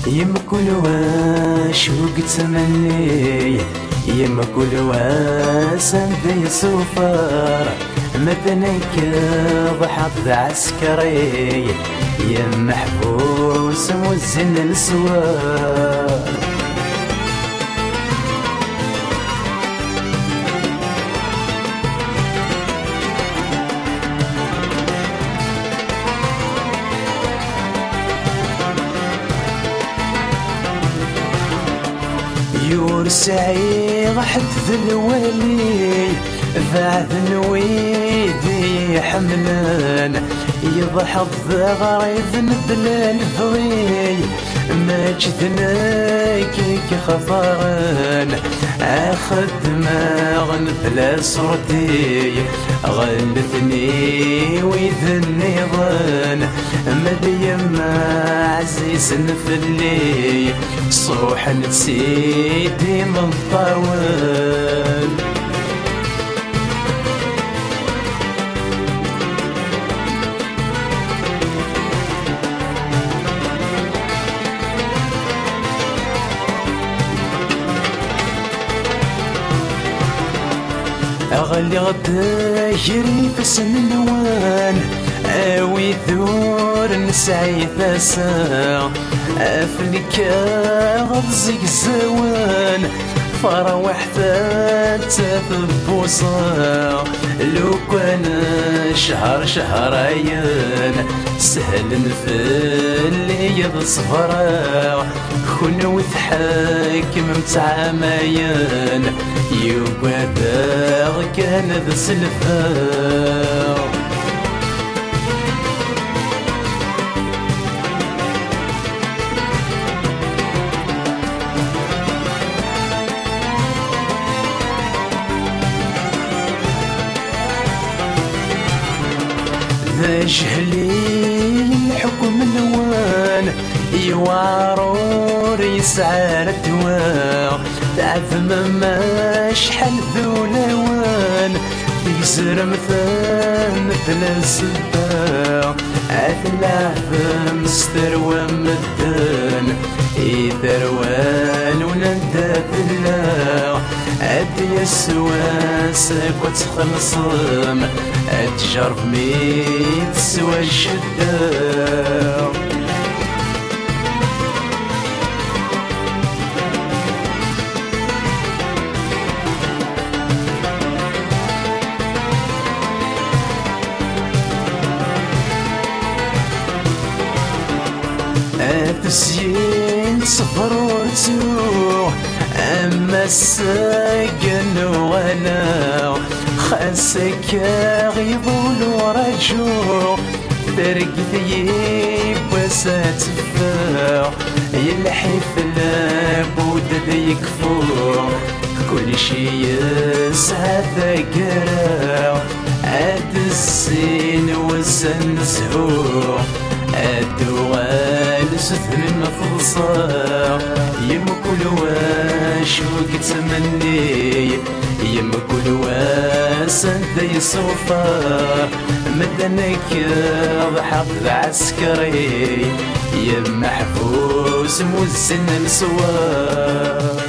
يم كل واش وقتمني يم كل واس ندي صفار مثنك ضحط عسكري يا محبوس وزن السوار يورسعي غحت ذلولي بعد نويدي حملان يضحض غريب نبلا الفوي ما جدنا كيك خفران اخذ دماغ بلا صورتي غلثني ويذني ظن مدي ما عزيز نفلي صوح نسيتي من طول أغلي غدا يجري في السنوان أوي ثور نسعي ثاسا أفلك غضزق الزوان فروح تثبوصا لو كان شهرين سهل نفلي يصفرا كون وتحاكم متعامين يوقع كان ذا سلفا ذا جهلي الحكم نوان يوارور يسعى الدواء تعذب ما شحال ذو لوان يزر مثل السبا أثلاث مستروى مدن إثروان ونندى ثلا أدي السواسك وتخلصم أتجرب ميت سوى الشدة تسيين صفر ورتو أما الساقن وانا خاسك غيظول ورجو درق ثيب وساتفا يلحف لابود ذيكفو كل شي يسعى ذاكرا عاد الزين وزن زهور الدوال ستن مفصا يم كل واش وكتمني يم كل واس ندي صفار مدنك ضحط عسكري يم محبوس موزن السوار